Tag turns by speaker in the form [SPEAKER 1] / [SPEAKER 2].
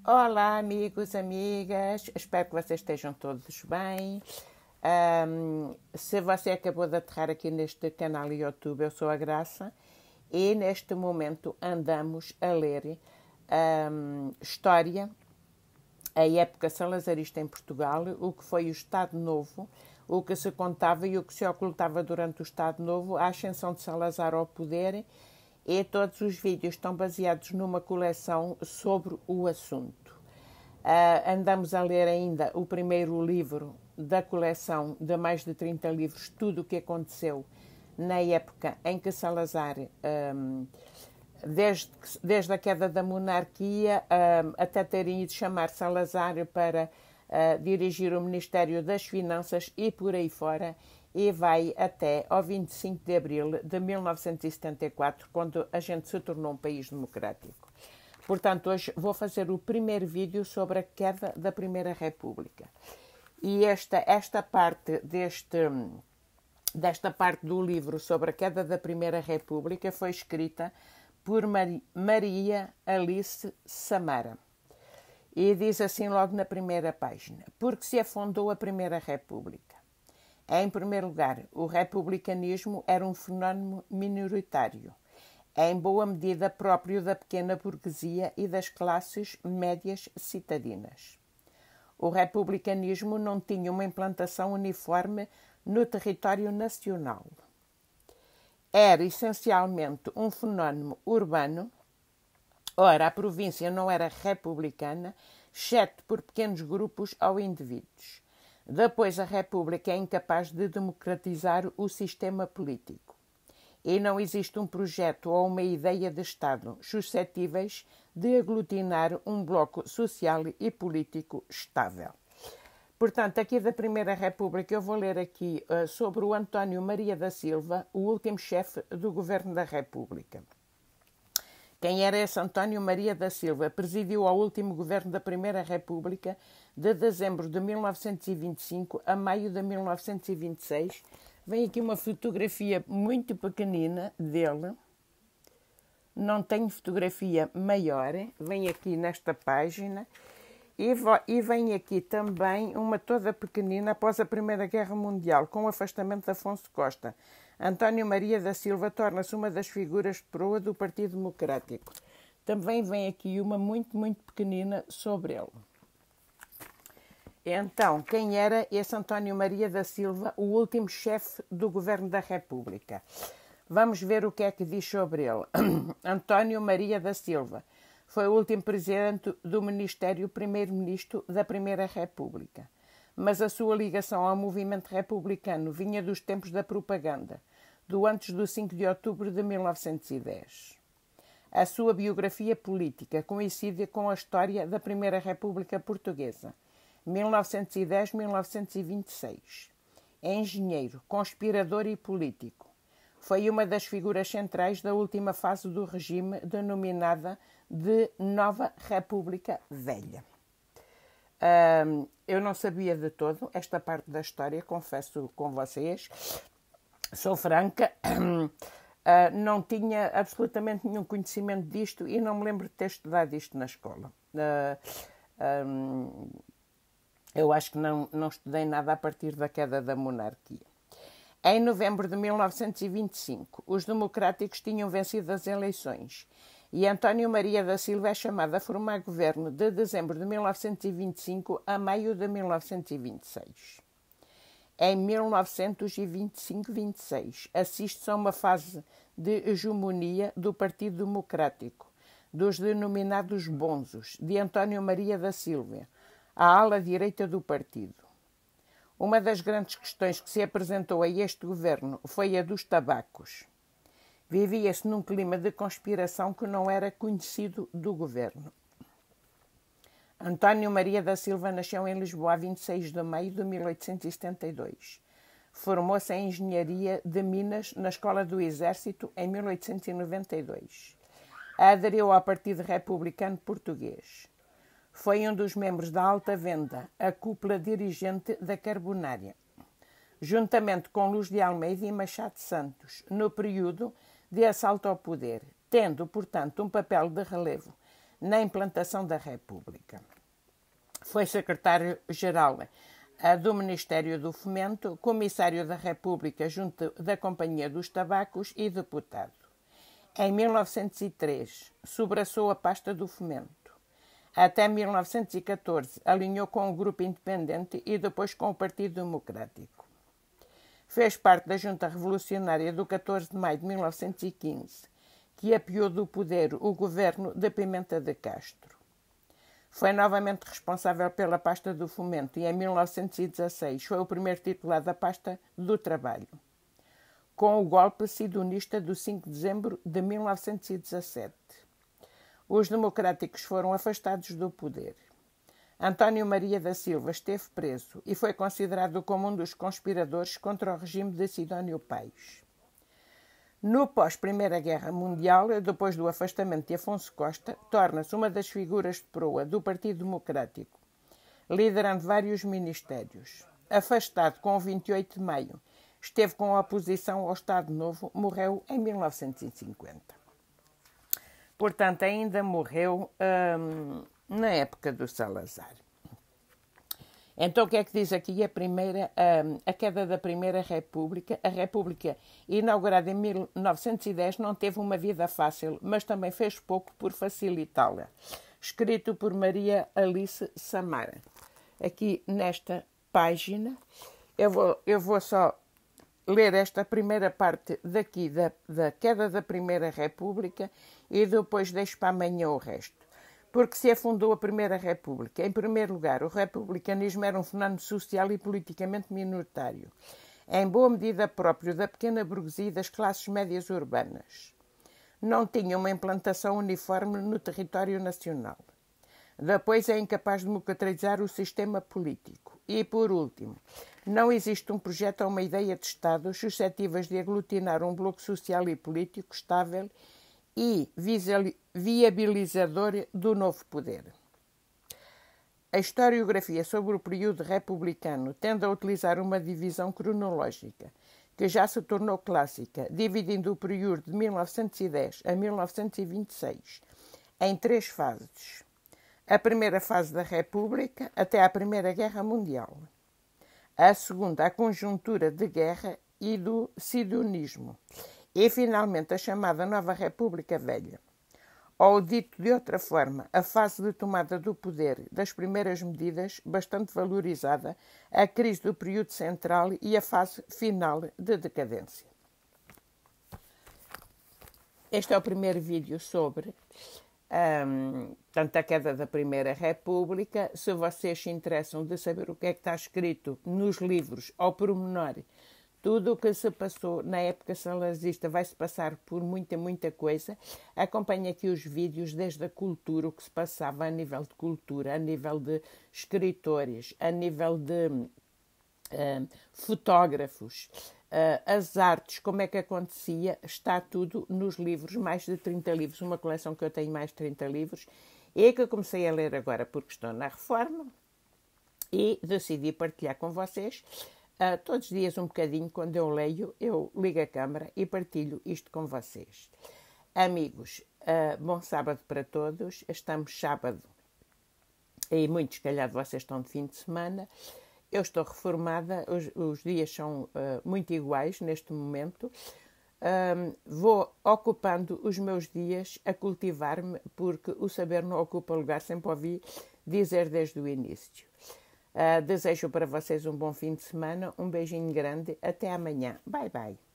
[SPEAKER 1] Olá, amigos, amigas, espero que vocês estejam todos bem. Se você acabou de aterrar aqui neste canal YouTube, eu sou a Graça e neste momento andamos a ler História, a época salazarista em Portugal, o que foi o Estado Novo, o que se contava e o que se ocultava durante o Estado Novo, a ascensão de Salazar ao poder, e todos os vídeos estão baseados numa coleção sobre o assunto. Andamos a ler ainda o primeiro livro da coleção de mais de 30 livros, tudo o que aconteceu na época em que Salazar, desde a queda da monarquia, até terem ido chamar Salazar para dirigir o Ministério das Finanças e por aí fora, e vai até ao 25 de abril de 1974, quando a gente se tornou um país democrático. Portanto, hoje vou fazer o primeiro vídeo sobre a queda da Primeira República. E esta parte desta parte do livro sobre a queda da Primeira República foi escrita por Maria Alice Samara. E diz assim logo na primeira página: porque se afundou a Primeira República. Em primeiro lugar, o republicanismo era um fenómeno minoritário, em boa medida próprio da pequena burguesia e das classes médias citadinas. O republicanismo não tinha uma implantação uniforme no território nacional. Era essencialmente um fenómeno urbano. Ora, a província não era republicana, exceto por pequenos grupos ou indivíduos. Depois, a República é incapaz de democratizar o sistema político. E não existe um projeto ou uma ideia de Estado suscetíveis de aglutinar um bloco social e político estável. Portanto, aqui da Primeira República, eu vou ler aqui sobre o António Maria da Silva, o último chefe do governo da República. Quem era esse António Maria da Silva? Presidiu ao último governo da Primeira República de dezembro de 1925 a maio de 1926. Vem aqui uma fotografia muito pequenina dele. Não tenho fotografia maior. Vem aqui nesta página. E vem aqui também uma toda pequenina após a Primeira Guerra Mundial, com o afastamento de Afonso Costa. António Maria da Silva torna-se uma das figuras de proa do Partido Democrático. Também vem aqui uma muito, muito pequenina sobre ele. Então, quem era esse António Maria da Silva, o último chefe do governo da República? Vamos ver o que é que diz sobre ele. António Maria da Silva foi o último presidente do Ministério Primeiro-Ministro da Primeira República. Mas a sua ligação ao movimento republicano vinha dos tempos da propaganda, do antes do 5 de outubro de 1910. A sua biografia política coincide com a história da Primeira República Portuguesa, 1910-1926. É engenheiro, conspirador e político. Foi uma das figuras centrais da última fase do regime, denominada de Nova República Velha. Eu não sabia de todo esta parte da história, confesso com vocês. Sou franca, não tinha absolutamente nenhum conhecimento disto e não me lembro de ter estudado isto na escola. Eu acho que não estudei nada a partir da queda da monarquia. Em novembro de 1925, os democráticos tinham vencido as eleições e António Maria da Silva é chamado a formar governo de dezembro de 1925 a maio de 1926. Em 1925-26, assiste-se a uma fase de hegemonia do Partido Democrático, dos denominados bonzos, de António Maria da Silva, a ala direita do partido. Uma das grandes questões que se apresentou a este governo foi a dos tabacos. Vivia-se num clima de conspiração que não era conhecido do governo. António Maria da Silva nasceu em Lisboa a 26 de maio de 1872. Formou-se em Engenharia de Minas na Escola do Exército em 1892. Aderiu ao Partido Republicano Português. Foi um dos membros da Alta Venda, a cúpula dirigente da Carbonária, juntamente com Luz de Almeida e Machado Santos, no período de assalto ao poder, tendo, portanto, um papel de relevo na implantação da República. Foi secretário-geral do Ministério do Fomento, comissário da República junto da Companhia dos Tabacos e deputado. Em 1903, sobraçou a pasta do Fomento. Até 1914, alinhou com o Grupo Independente e depois com o Partido Democrático. Fez parte da Junta Revolucionária do 14 de maio de 1915, que apiou do poder o governo de Pimenta de Castro. Foi novamente responsável pela pasta do Fomento e, em 1916, foi o primeiro titular da pasta do Trabalho. Com o golpe sionista do 5 de dezembro de 1917. Os democráticos foram afastados do poder. António Maria da Silva esteve preso e foi considerado como um dos conspiradores contra o regime de Sidónio Pais. No pós-Primeira Guerra Mundial, depois do afastamento de Afonso Costa, torna-se uma das figuras de proa do Partido Democrático, liderando vários ministérios. Afastado com o 28 de maio, esteve com a oposição ao Estado Novo, morreu em 1950. Portanto, ainda morreu na época do Salazar. Então, o que é que diz aqui a queda da Primeira República? A República, inaugurada em 1910, não teve uma vida fácil, mas também fez pouco por facilitá-la. Escrito por Maria Alice Samara. Aqui nesta página, eu vou só ler esta primeira parte daqui da queda da Primeira República e depois deixo para amanhã o resto. Porque se afundou a Primeira República. Em primeiro lugar, o republicanismo era um fenómeno social e politicamente minoritário, em boa medida próprio da pequena burguesia e das classes médias urbanas. Não tinha uma implantação uniforme no território nacional. Depois é incapaz de democratizar o sistema político. E, por último, não existe um projeto ou uma ideia de Estado suscetíveis de aglutinar um bloco social e político estável e viabilizador do novo poder. A historiografia sobre o período republicano tende a utilizar uma divisão cronológica, que já se tornou clássica, dividindo o período de 1910 a 1926 em 3 fases. A primeira fase da República até à Primeira Guerra Mundial. A segunda, a conjuntura de guerra e do sionismo. E, finalmente, a chamada Nova República Velha. Ou, dito de outra forma, a fase de tomada do poder das primeiras medidas, bastante valorizada, a crise do período central e a fase final de decadência. Este é o primeiro vídeo sobre a queda da Primeira República. Se vocês se interessam de saber o que é que está escrito nos livros ao pormenor, tudo o que se passou na época salazarista vai-se passar por muita coisa. Acompanhe aqui os vídeos desde a cultura, o que se passava a nível de cultura, a nível de escritores, a nível de fotógrafos, as artes, como é que acontecia, está tudo nos livros, mais de 30 livros, uma coleção que eu tenho mais de 30 livros, e que eu comecei a ler agora porque estou na reforma, e decidi partilhar com vocês. Todos os dias um bocadinho, quando eu leio, eu ligo a câmara e partilho isto com vocês. Amigos, bom sábado para todos. Estamos sábado e muitos, se calhar, vocês estão de fim de semana. Eu estou reformada, os dias são muito iguais neste momento. Vou ocupando os meus dias a cultivar-me, porque o saber não ocupa lugar, sempre ouvi dizer desde o início. Desejo para vocês um bom fim de semana, um beijinho grande, até amanhã. Bye, bye.